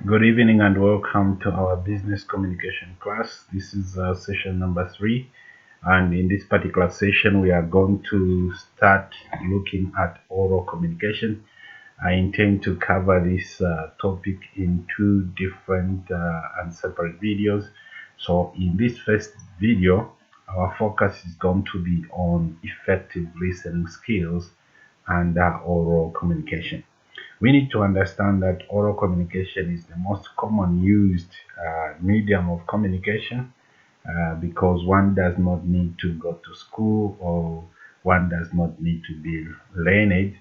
Good evening and welcome to our business communication class. This is session number 3, and in this particular session we are going to start looking at oral communication. I intend to cover this topic in two different and separate videos. So in this first video, our focus is going to be on effective listening skills and oral communication. We need to understand that oral communication is the most common used medium of communication because one does not need to go to school, or one does not need to be learned,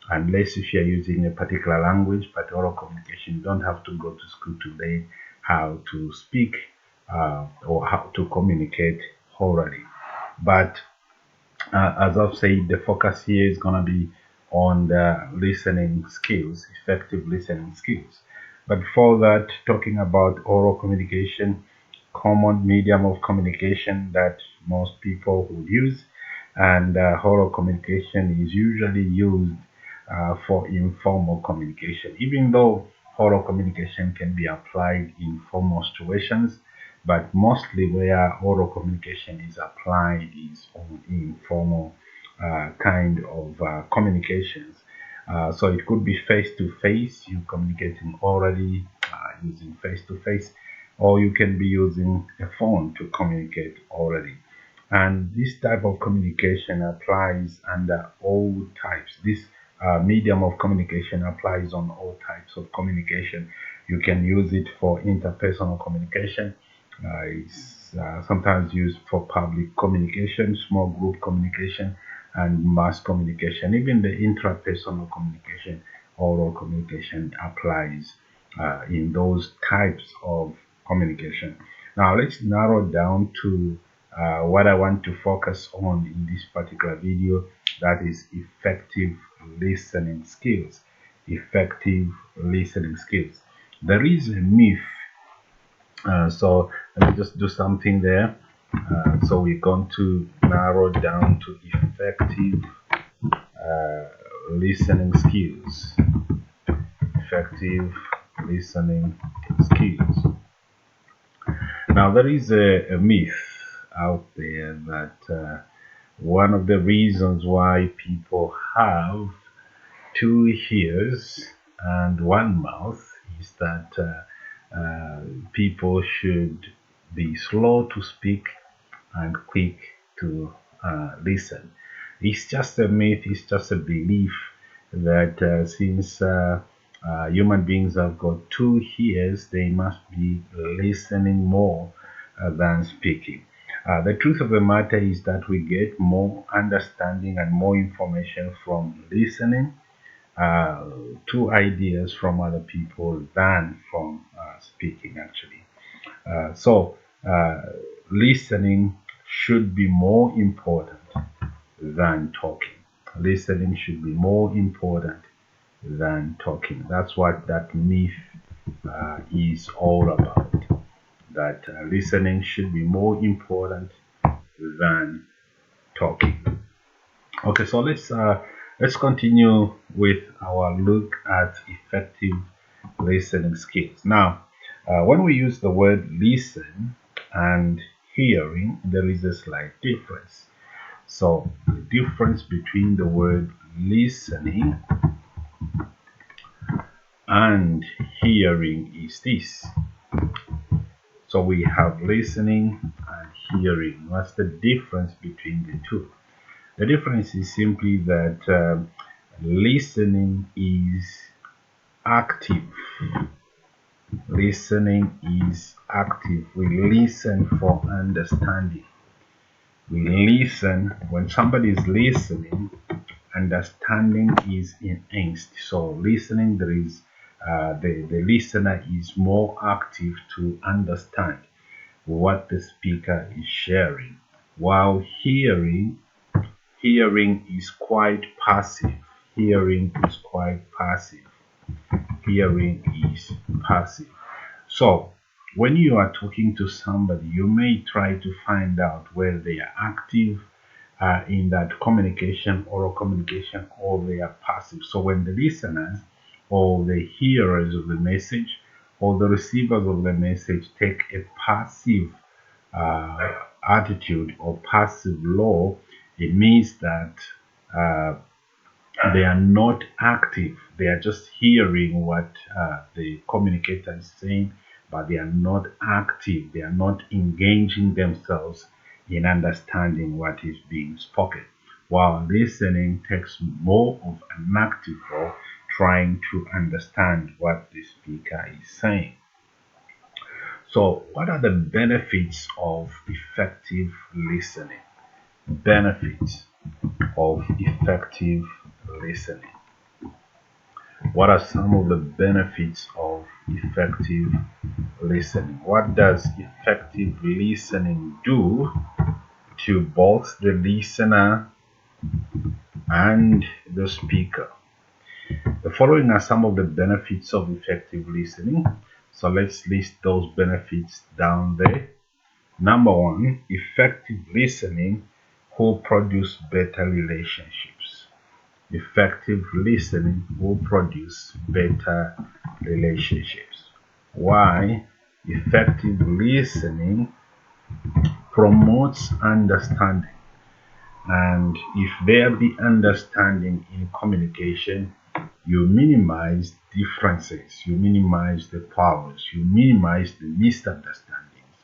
unless if you're using a particular language. But oral communication, you don't have to go to school to learn how to speak or how to communicate orally. But as I've said, the focus here is going to be on the listening skills, effective listening skills. But before that, talking about oral communication, common medium of communication that most people would use, and oral communication is usually used for informal communication, even though oral communication can be applied in formal situations, but mostly where oral communication is applied is on informal kind of communications. So it could be face to face, you communicating orally using face to face, or you can be using a phone to communicate orally. And this type of communication applies under all types. This medium of communication applies on all types of communication. You can use it for interpersonal communication. It's sometimes used for public communication, small group communication, and mass communication. Even the intrapersonal communication, oral communication applies in those types of communication. Now let's narrow down to what I want to focus on in this particular video, that is effective listening skills. Effective listening skills. There is a myth, so let me just do something there. So we're going to narrow down to effective listening skills. Effective listening skills. Now there is a myth out there that one of the reasons why people have two ears and one mouth is that people should be slow to speak and quick to listen. It's just a myth, it's just a belief that since human beings have got two ears, they must be listening more than speaking. The truth of the matter is that we get more understanding and more information from listening uh, to ideas from other people than from speaking, actually. So, listening should be more important than talking. Listening should be more important than talking. That's what that myth is all about. That listening should be more important than talking. Okay, so let's continue with our look at effective listening skills. Now, when we use the word listen and hearing, there is a slight difference. So the difference between the word listening and hearing is this. So we have listening and hearing. What's the difference between the two? The difference is simply that listening is active. Listening is active. We listen for understanding. We listen. When somebody is listening, understanding is enhanced. So listening, there is the listener is more active to understand what the speaker is sharing, while hearing is quite passive. Hearing is quite passive. Hearing is passive. So when you are talking to somebody, you may try to find out whether they are active in that communication, oral communication, or they are passive. So when the listeners or the hearers of the message or the receivers of the message take a passive attitude or passive law, it means that uh, they are not active. They are just hearing what the communicator is saying, but they are not active. They are not engaging themselves in understanding what is being spoken. While listening takes more of an active role, trying to understand what the speaker is saying. So, what are the benefits of effective listening? Benefits of effective listening. What are some of the benefits of effective listening? What does effective listening do to both the listener and the speaker? The following are some of the benefits of effective listening. So let's list those benefits down there. Number one, effective listening will produce better relationships. Effective listening will produce better relationships. Why? Effective listening promotes understanding. And if there be understanding in communication, you minimize differences, you minimize the powers, you minimize the misunderstandings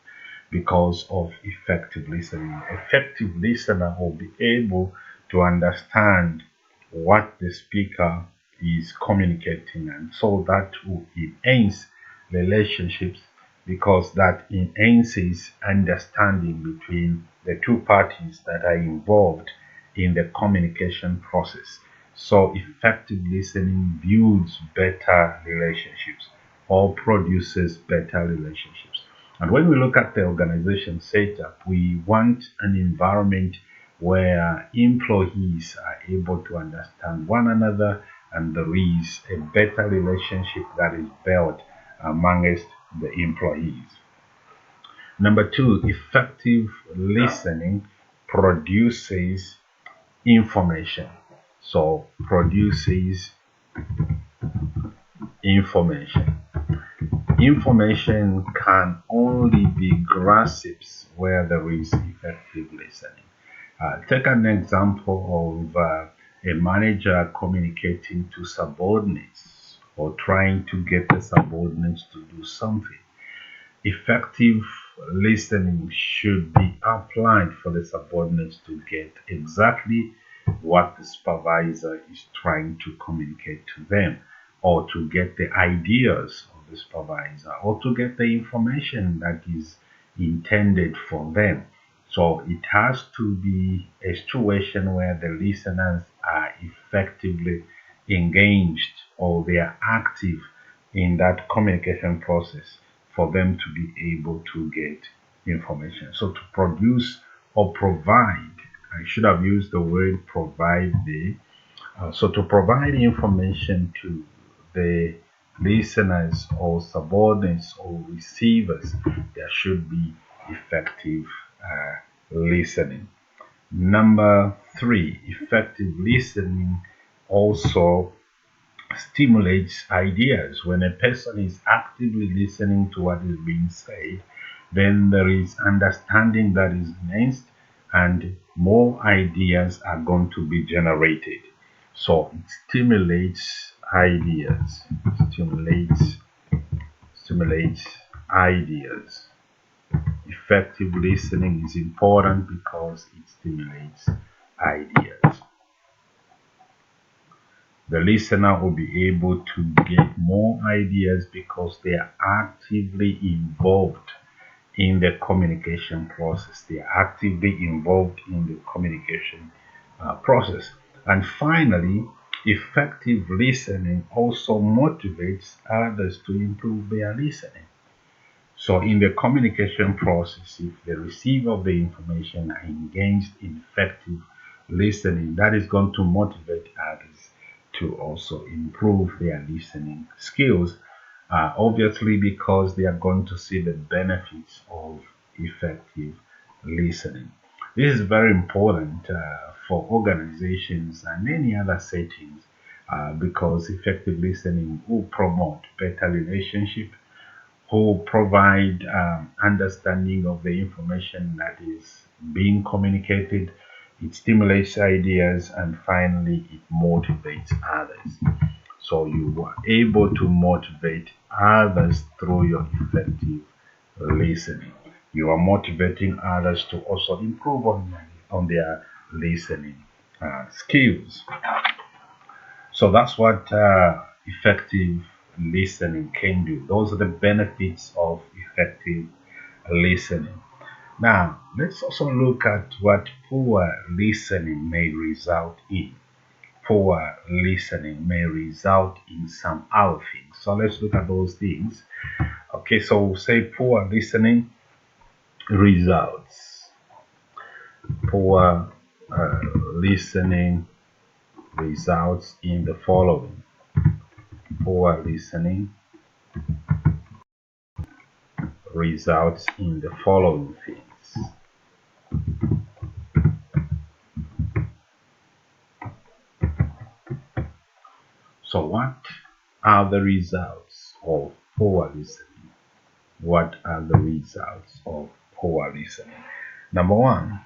because of effective listening. Effective listener will be able to understand what the speaker is communicating, and so that will enhance relationships because that enhances understanding between the two parties that are involved in the communication process. So effective listening builds better relationships or produces better relationships. And when we look at the organization setup, we want an environment where employees are able to understand one another and there is a better relationship that is built amongst the employees. Number two, effective listening produces information. So, produces information. Information can only be grasped where there is effective listening. Take an example of a manager communicating to subordinates or trying to get the subordinates to do something. Effective listening should be applied for the subordinates to get exactly what the supervisor is trying to communicate to them, or to get the ideas of the supervisor, or to get the information that is intended for them. So it has to be a situation where the listeners are effectively engaged or they are active in that communication process for them to be able to get information. So to produce or provide, I should have used the word provide there. So to provide information to the listeners or subordinates or receivers, there should be effective listening. Number three, effective listening also stimulates ideas. When a person is actively listening to what is being said, then there is understanding that is enhanced and more ideas are going to be generated. So it stimulates ideas, stimulates ideas. Effective listening is important because it stimulates ideas. The listener will be able to get more ideas because they are actively involved in the communication process. They are actively involved in the communication process. And finally, effective listening also motivates others to improve their listening. So, in the communication process, if the receiver of the information are engaged in effective listening, that is going to motivate others to also improve their listening skills, obviously, because they are going to see the benefits of effective listening. This is very important for organizations and any other settings because effective listening will promote better relationship, who provide understanding of the information that is being communicated. It stimulates ideas, and finally, it motivates others. So you are able to motivate others through your effective listening. You are motivating others to also improve on their listening skills. So that's what effective listening can do. Those are the benefits of effective listening. Now, let's also look at what poor listening may result in. Poor listening may result in some other things. So let's look at those things. Okay, so say poor listening results. Poor listening results in the following. Poor listening results in the following things. So what are the results of poor listening? What are the results of poor listening? Number one,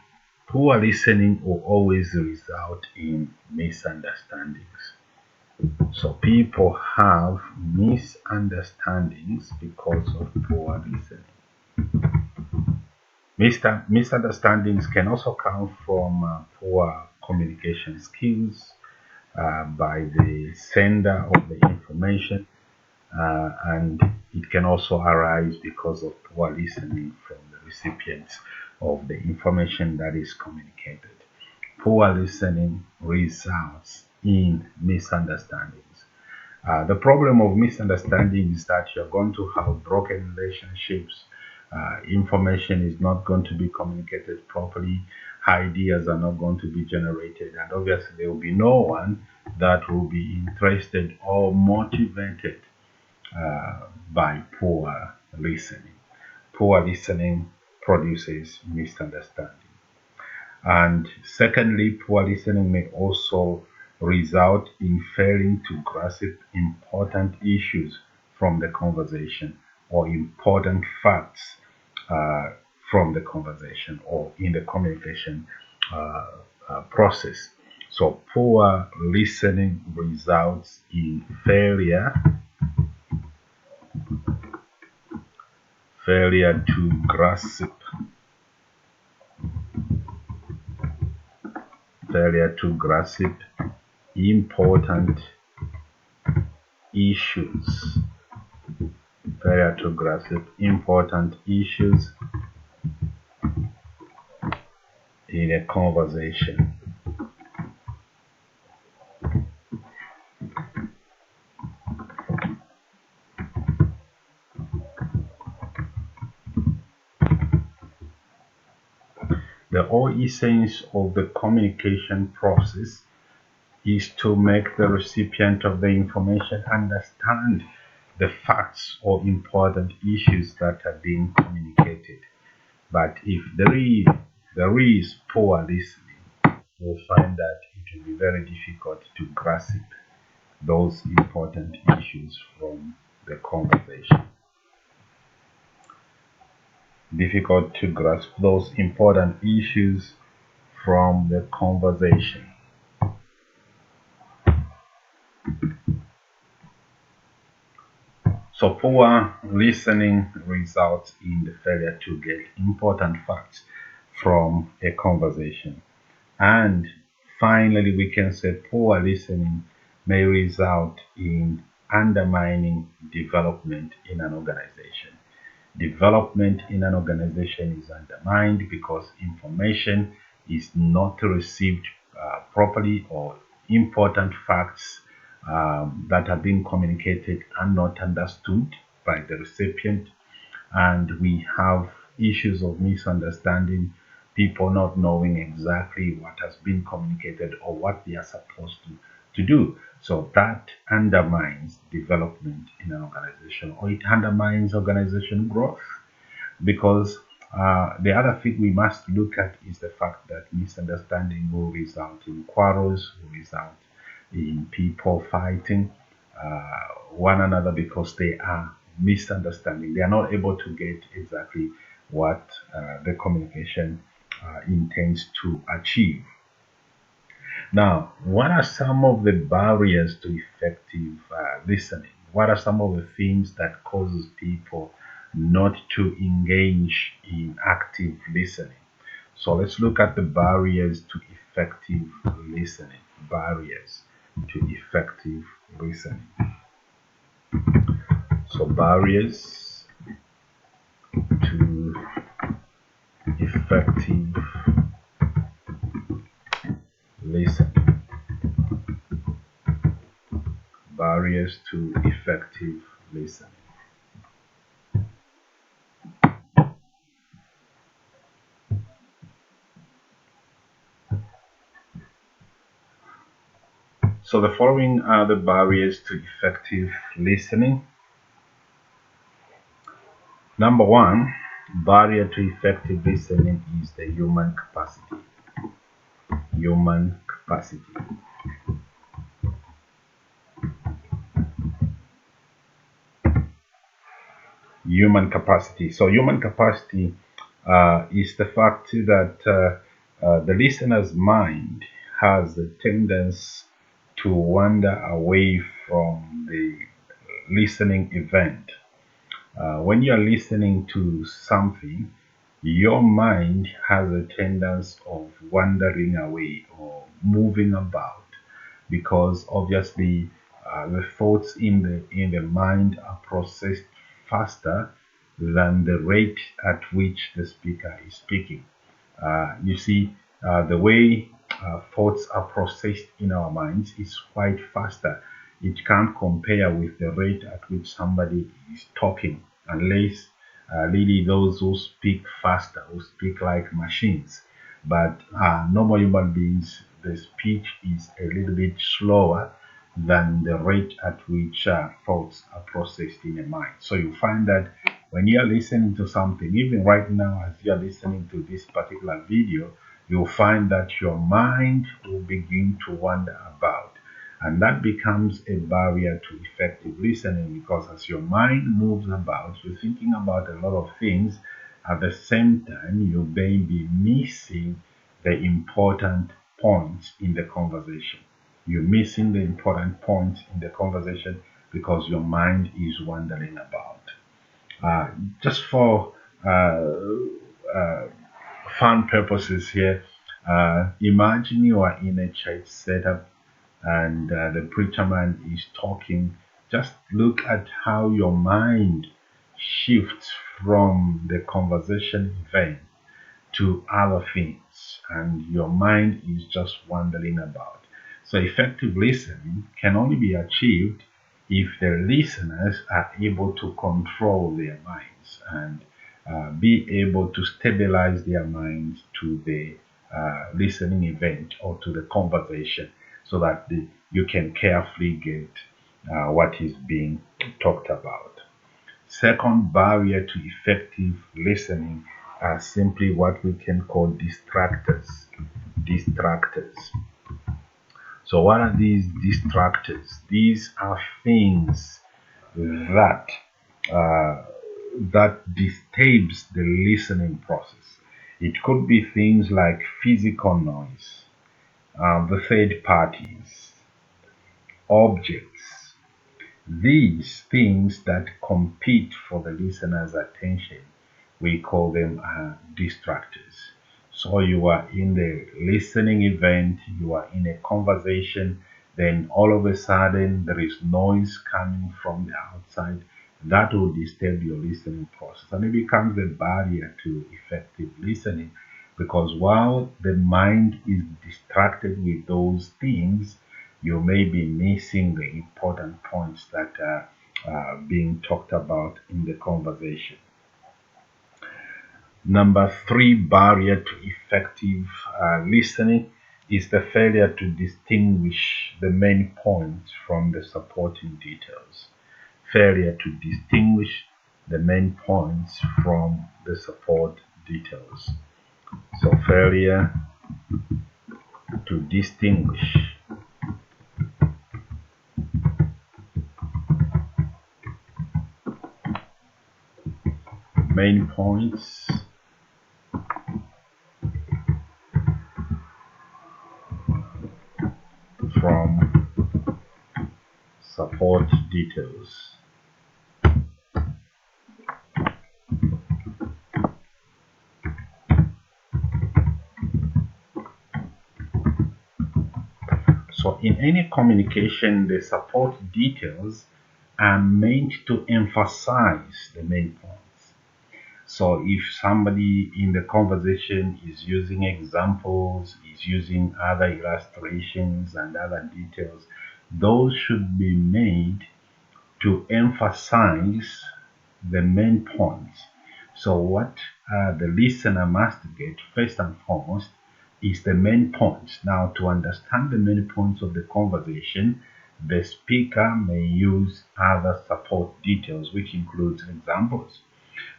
poor listening will always result in misunderstandings. So people have misunderstandings because of poor listening. Misunderstandings can also come from poor communication skills by the sender of the information, and it can also arise because of poor listening from the recipients of the information that is communicated. Poor listening results in misunderstandings. The problem of misunderstanding is that you're going to have broken relationships. Information is not going to be communicated properly. Ideas are not going to be generated, and obviously, there will be no one that will be interested or motivated by poor listening. Poor listening produces misunderstanding. And secondly, poor listening may also result in failing to grasp important issues from the conversation or important facts uh, from the conversation or in the communication process. So poor listening results in failure to grasp important issues. Failure to grasp important issues in a conversation. The whole essence of the communication process is to make the recipient of the information understand the facts or important issues that are being communicated. But if there is poor listening, you'll find that it will be very difficult to grasp those important issues from the conversation. Difficult to grasp those important issues from the conversation. So poor listening results in the failure to get important facts from a conversation. And finally, we can say poor listening may result in undermining development in an organization. Development in an organization is undermined because information is not received properly, or important facts that are being communicated are not understood by the recipient, and we have issues of misunderstanding, people not knowing exactly what has been communicated or what they are supposed to do. So that undermines development in an organization, or it undermines organization growth, because the other thing we must look at is the fact that misunderstanding will result in quarrels, will result in people fighting one another because they are misunderstanding. They are not able to get exactly what the communication intends to achieve. Now, what are some of the barriers to effective listening? What are some of the things that causes people not to engage in active listening? So let's look at the barriers to effective listening. Barriers to effective listening. So barriers to effective listening. Barriers to effective listening. So the following are the barriers to effective listening. Number one, barrier to effective listening is the human capacity. Human capacity. Human capacity. So human capacity is the fact that the listener's mind has a tendency to wander away from the listening event. When you are listening to something, your mind has a tendency of wandering away or moving about because obviously the thoughts in the mind are processed faster than the rate at which the speaker is speaking. You see, the way thoughts are processed in our minds is quite faster. It can't compare with the rate at which somebody is talking, unless really those who speak faster, who speak like machines. But normal human beings, the speech is a little bit slower than the rate at which thoughts are processed in the mind. So you find that when you are listening to something, even right now as you are listening to this particular video, you'll find that your mind will begin to wander about. And that becomes a barrier to effective listening because as your mind moves about, you're thinking about a lot of things. At the same time, you may be missing the important points in the conversation. You're missing the important points in the conversation because your mind is wandering about. Just for uh, fun purposes here, imagine you are in a church setup and the preacher man is talking. Just look at how your mind shifts from the conversation event to other things, and your mind is just wandering about. So, effective listening can only be achieved if the listeners are able to control their minds and be able to stabilize their minds to the listening event or to the conversation so that you can carefully get what is being talked about. Second barrier to effective listening are simply what we can call distractors. Distractors. So, what are these distractors? These are things that uh, that disturbs the listening process. It could be things like physical noise, the third parties, objects, these things that compete for the listener's attention, we call them distractors. So you are in the listening event, you are in a conversation, then all of a sudden there is noise coming from the outside. That will disturb your listening process and it becomes a barrier to effective listening because while the mind is distracted with those things, you may be missing the important points that are being talked about in the conversation. Number three barrier to effective listening is the failure to distinguish the main points from the supporting details. Failure to distinguish the main points from the support details. So, failure to distinguish main points from support details. So in any communication, the support details are meant to emphasize the main points. So if somebody in the conversation is using examples, is using other illustrations and other details, those should be made to emphasize the main points. So what the listener must get first and foremost is the main points. Now, to understand the main points of the conversation, the speaker may use other support details, which includes examples.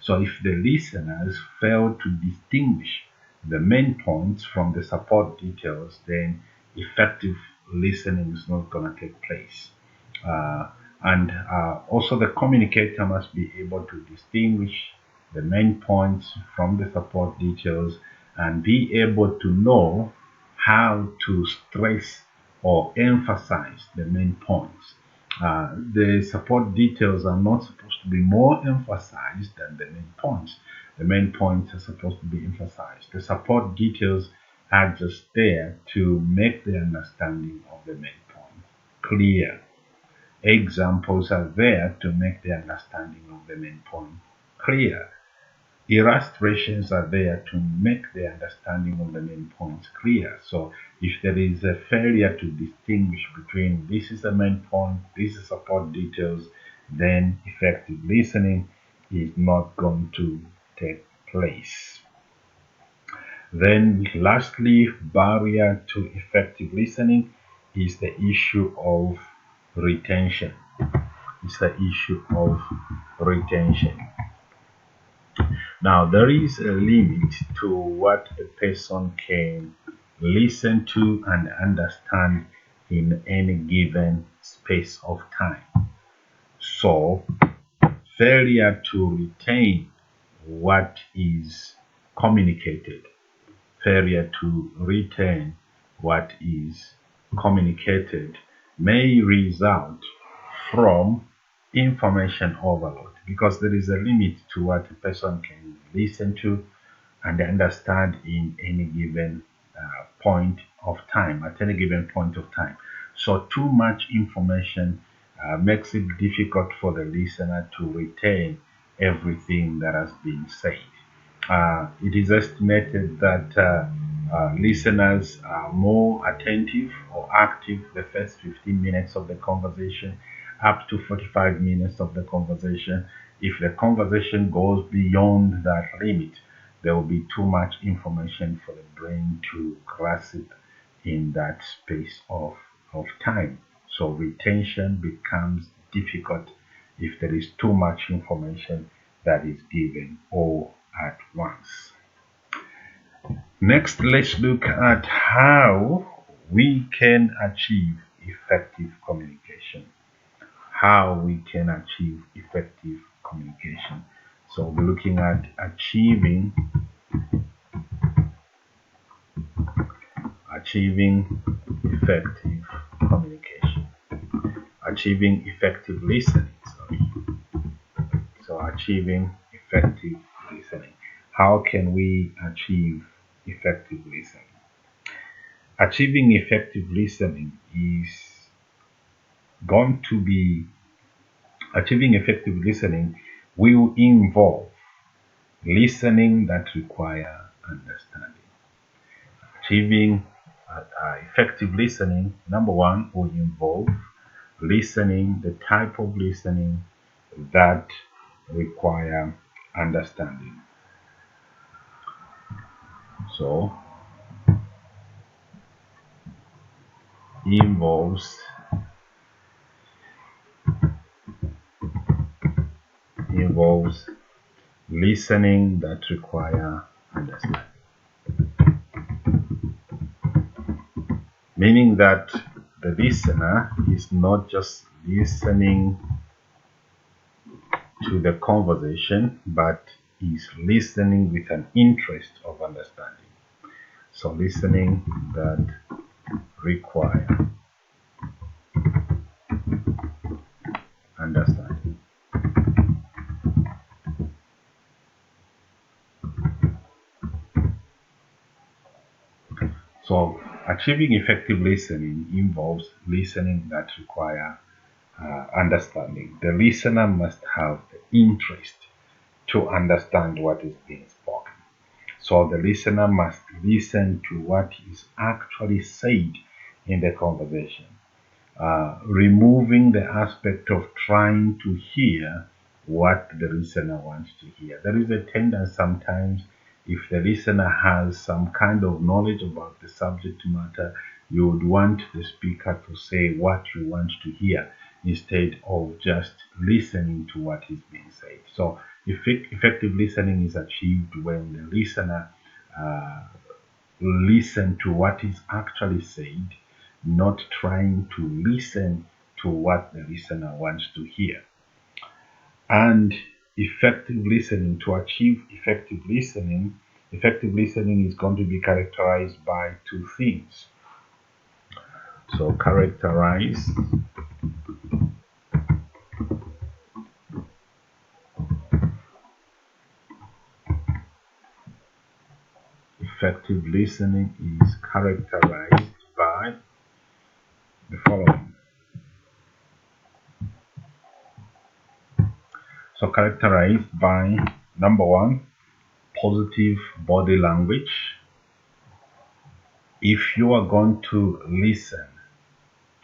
So if the listeners fail to distinguish the main points from the support details, then effective listening is not going to take place. And also the communicator must be able to distinguish the main points from the support details and be able to know how to stress or emphasize the main points. The support details are not supposed to be more emphasized than the main points. The main points are supposed to be emphasized. The support details are just there to make the understanding of the main point clear. Examples are there to make the understanding of the main point clear. Illustrations are there to make the understanding of the main points clear. So if there is a failure to distinguish between this is the main point, this is support details, then effective listening is not going to take place. Then lastly, barrier to effective listening is the issue of retention. It's the issue of retention. Now, there is a limit to what a person can listen to and understand in any given space of time. So, failure to retain what is communicated, failure to retain what is communicated may result from information overload, because there is a limit to what a person can listen to and understand in any given point of time, at any given point of time. So too much information makes it difficult for the listener to retain everything that has been said. It is estimated that listeners are more attentive or active the first 15 minutes of the conversation, up to 45 minutes of the conversation. If the conversation goes beyond that limit, there will be too much information for the brain to grasp in that space of time. So retention becomes difficult if there is too much information that is given all at once. Next, let's look at how we can achieve effective communication. How we can achieve effective communication. So we're looking at achieving effective communication. Achieving effective listening, So achieving effective listening. How can we achieve effective listening? Achieving effective listening is going to be, achieving effective listening will involve listening that require understanding. Achieving effective listening, number one, will involve listening, the type of listening that require understanding. So, involves listening that require understanding. Meaning that the listener is not just listening to the conversation, but is listening with an interest of understanding. So listening that require understanding. So achieving effective listening involves listening that require understanding. The listener must have the interest to understand what is being spoken. So the listener must listen to what is actually said in the conversation, removing the aspect of trying to hear what the listener wants to hear. There is a tendency sometimes, if the listener has some kind of knowledge about the subject matter, you would want the speaker to say what you want to hear instead of just listening to what is being said. So effective listening is achieved when the listener uh, listen to what is actually said, not trying to listen to what the listener wants to hear. And effective listening, to achieve effective listening is going to be characterized by two things. So characterize effective listening is characterized by the following. So characterized by number one, positive body language. If you are going to listen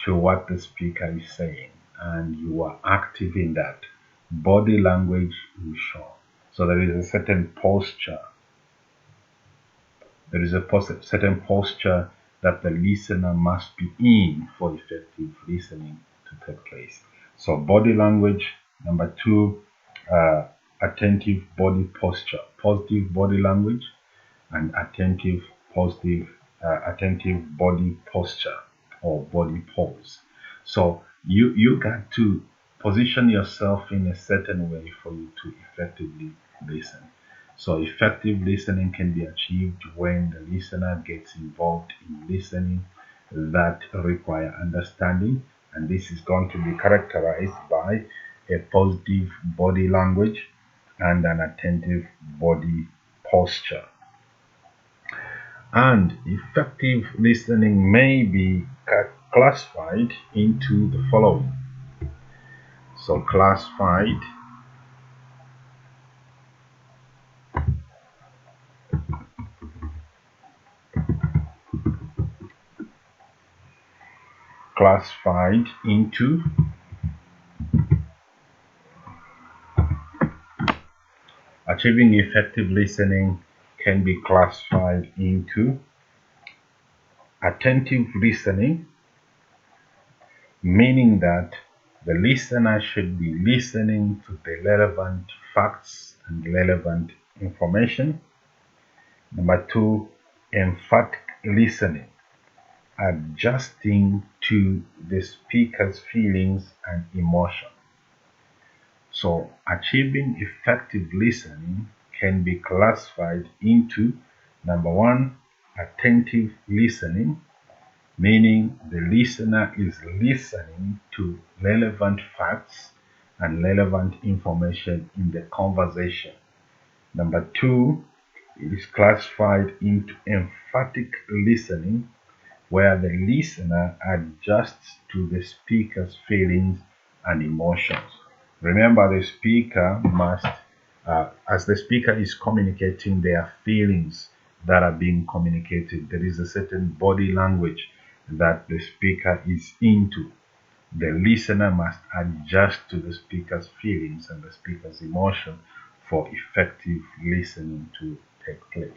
to what the speaker is saying and you are active in that, body language will show. So there is a certain posture. There is a certain posture that the listener must be in for effective listening to take place. So body language. Number two, attentive body posture, positive body language, and attentive body posture or body pose. So you got to position yourself in a certain way for you to effectively listen. So effective listening can be achieved when the listener gets involved in listening that require understanding, and this is going to be characterized by a positive body language and an attentive body posture. And effective listening may be classified into the following. So classified into achieving effective listening can be classified into attentive listening, meaning that the listener should be listening to the relevant facts and relevant information. Number two, emphatic listening, adjusting to the speaker's feelings and emotion. So, achieving effective listening can be classified into number one, attentive listening, meaning the listener is listening to relevant facts and relevant information in the conversation. Number two, it is classified into emphatic listening, where the listener adjusts to the speaker's feelings and emotions. Remember, the speaker must, as the speaker is communicating their feelings that are being communicated, there is a certain body language that the speaker is into. The listener must adjust to the speaker's feelings and the speaker's emotion for effective listening to take place.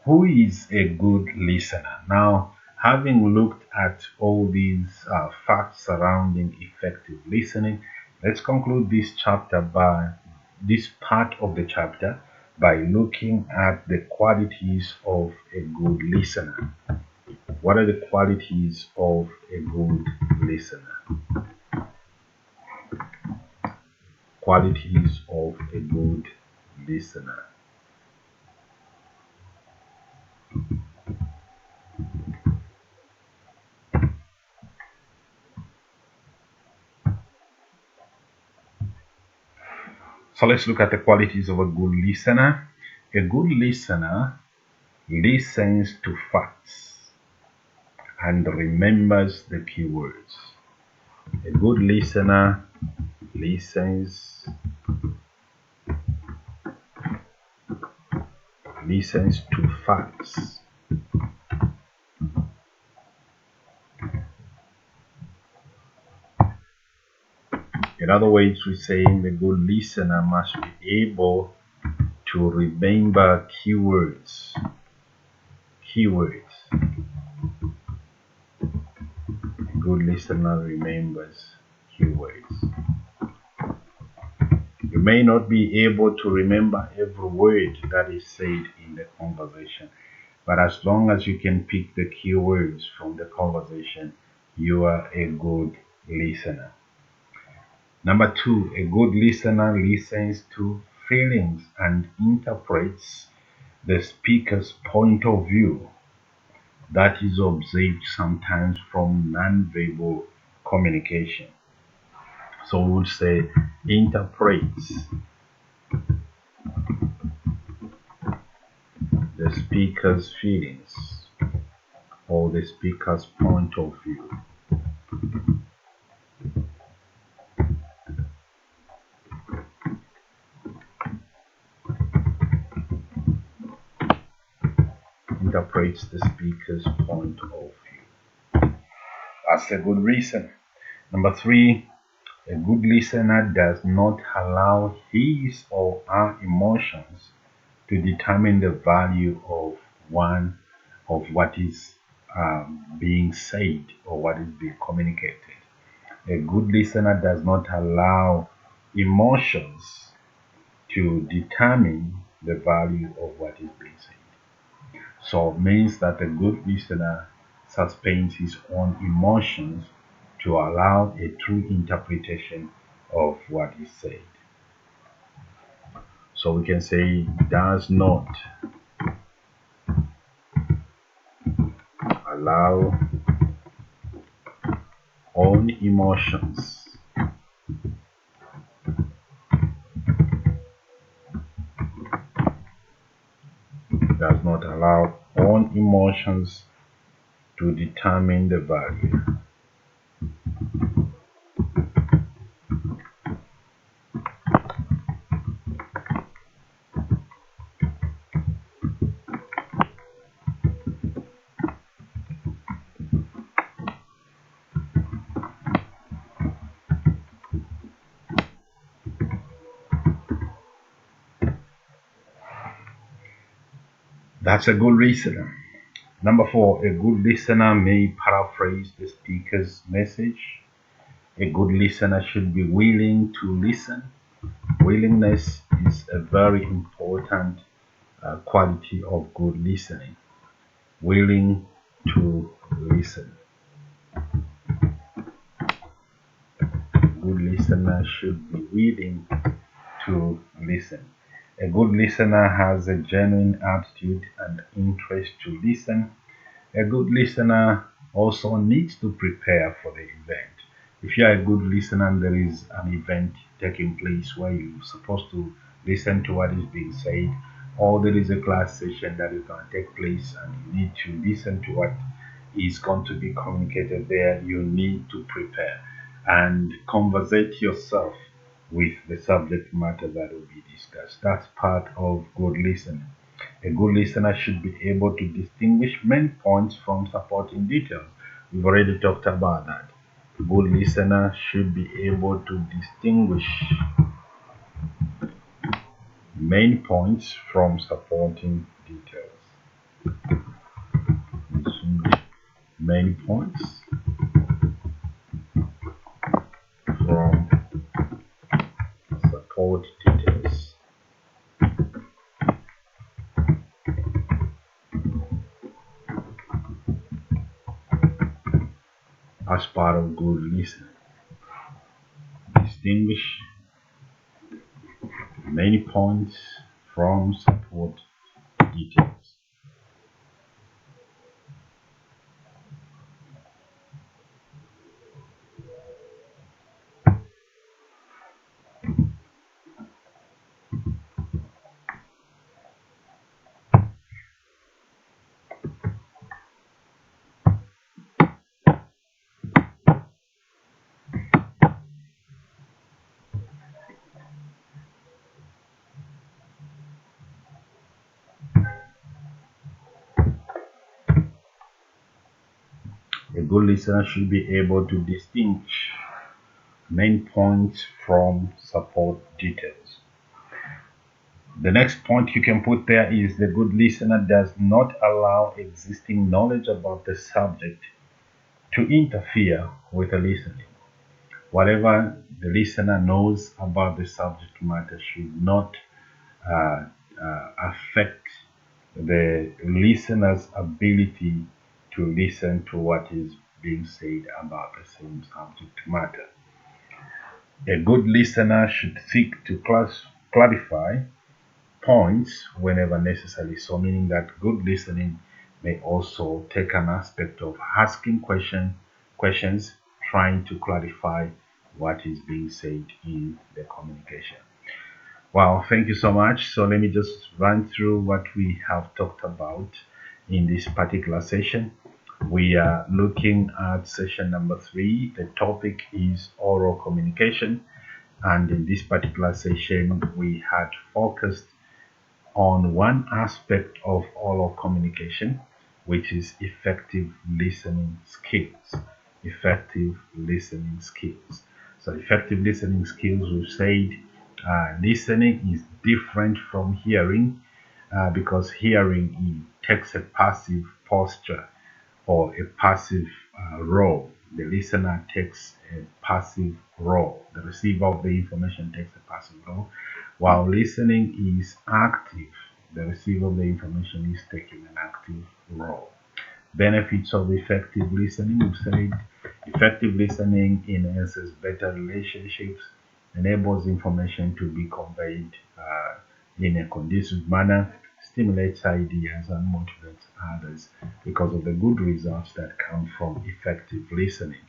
Who is a good listener? Now, having looked at all these facts surrounding effective listening, let's conclude this part of the chapter by looking at the qualities of a good listener. What are the qualities of a good listener? Qualities of a good listener. So let's look at the qualities of a good listener. A good listener listens to facts and remembers the key words. A good listener listens to facts. In other words, we say the good listener must be able to remember keywords. Keywords. A good listener remembers keywords. You may not be able to remember every word that is said in the conversation, but as long as you can pick the keywords from the conversation, you are a good listener. Number 2, a good listener listens to feelings and interprets the speaker's point of view. That is observed sometimes from non-verbal communication. So we would say interprets the speaker's feelings or the speaker's point of view. Interprets the speaker's point of view. That's a good reason. Number 3, a good listener does not allow his or her emotions to determine the value of what is being said or what is being communicated. A good listener does not allow emotions to determine the value of what is being said. So it means that a good listener suspends his own emotions to allow a true interpretation of what is said. So we can say does not allow own emotions does not allow own emotions to determine the value. That's a good listener. Number 4, a good listener may paraphrase the speaker's message. A good listener should be willing to listen. Willingness is a very important quality of good listening. Willing to listen. A good listener should be willing to listen. A good listener has a genuine attitude and interest to listen. A good listener also needs to prepare for the event. If you are a good listener and there is an event taking place where you're supposed to listen to what is being said, or there is a class session that is going to take place and you need to listen to what is going to be communicated there, you need to prepare and conversate yourself with the subject matter that will be discussed. That's part of good listening. A good listener should be able to distinguish main points from supporting details. We've already talked about that. A good listener should be able to distinguish main points from supporting details. Distinguish main points from support details. As part of good listening, distinguish many points from support details. A good listener should be able to distinguish main points from support details. The next point you can put there is the good listener does not allow existing knowledge about the subject to interfere with the listening. Whatever the listener knows about the subject matter should not uh, affect the listener's ability to listen to what is being said about the same subject matter. A good listener should seek to clarify points whenever necessary. So, meaning that good listening may also take an aspect of asking questions, trying to clarify what is being said in the communication. Wow, thank you so much. So let me just run through what we have talked about in this particular session. We are looking at session number 3. The topic is oral communication. And in this particular session, we had focused on one aspect of oral communication, which is effective listening skills. Effective listening skills. So, effective listening skills, we've said listening is different from hearing because hearing takes a passive posture or a passive role. The listener takes a passive role. The receiver of the information takes a passive role, while listening is active. The receiver of the information is taking an active role. Benefits of effective listening. We've said effective listening enhances better relationships, enables information to be conveyed in a conducive manner, stimulates ideas, and motivates others because of the good results that come from effective listening.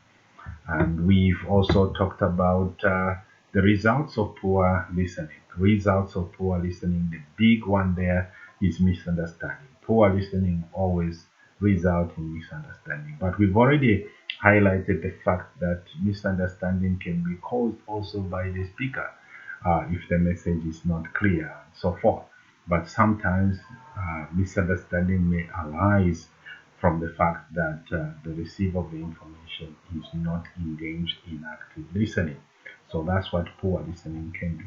And we've also talked about the results of poor listening. Results of poor listening, the big one there is misunderstanding. Poor listening always results in misunderstanding. But we've already highlighted the fact that misunderstanding can be caused also by the speaker if the message is not clear and so forth. But sometimes misunderstanding may arise from the fact that the receiver of the information is not engaged in active listening. So that's what poor listening can do.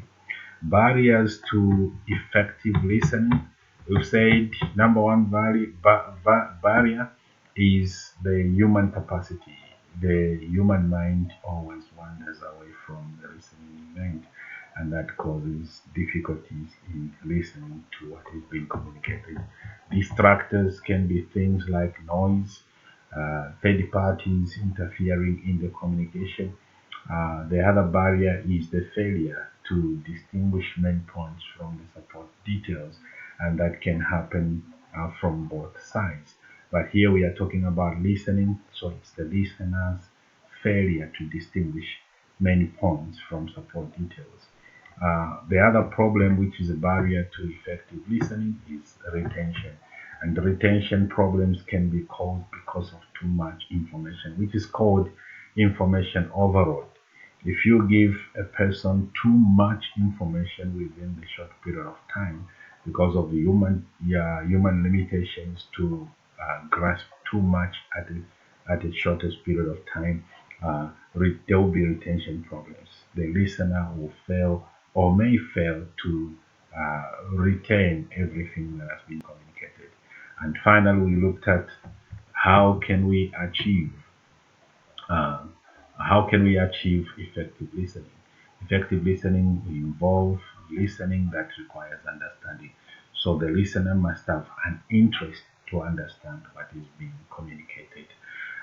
Barriers to effective listening. We've said number one barrier is the human capacity. The human mind always wanders away from the listening event, and that causes difficulties in listening to what is being communicated. Distractors can be things like noise, third parties interfering in the communication. The other barrier is the failure to distinguish main points from the support details, and that can happen from both sides. But here we are talking about listening, so it's the listener's failure to distinguish many points from support details. The other problem, which is a barrier to effective listening, is retention. And the retention problems can be caused because of too much information, which is called information overload. If you give a person too much information within the short period of time, because of the human limitations to grasp too much at the shortest period of time, there will be retention problems. The listener will fail or may fail to retain everything that has been communicated. And finally, we looked at how can we achieve uh, effective listening. Effective listening will involve listening that requires understanding. So the listener must have an interest to understand what is being communicated,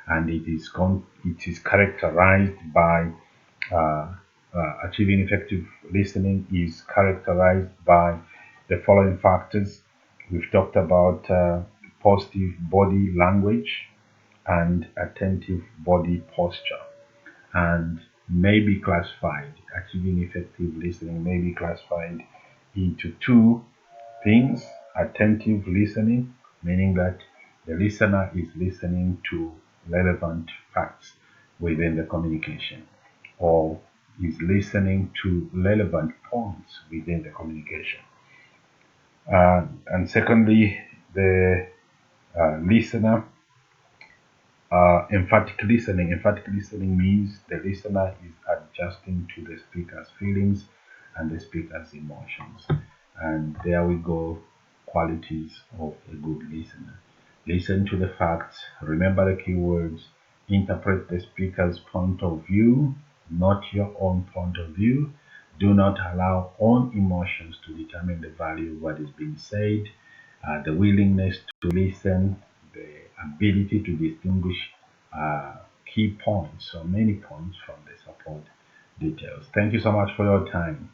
and it is characterized by uh, achieving effective listening is characterized by the following factors. We've talked about positive body language and attentive body posture, and may be classified, achieving effective listening may be classified into two things: attentive listening, meaning that the listener is listening to relevant facts within the communication, or is listening to relevant points within the communication. And secondly, the listener, emphatic listening. Emphatic listening means the listener is adjusting to the speaker's feelings and the speaker's emotions. And there we go, qualities of a good listener. Listen to the facts, remember the keywords, interpret the speaker's point of view, not your own point of view. Do not allow own emotions to determine the value of what is being said. The willingness to listen, the ability to distinguish key points or many points from the support details. Thank you so much for your time.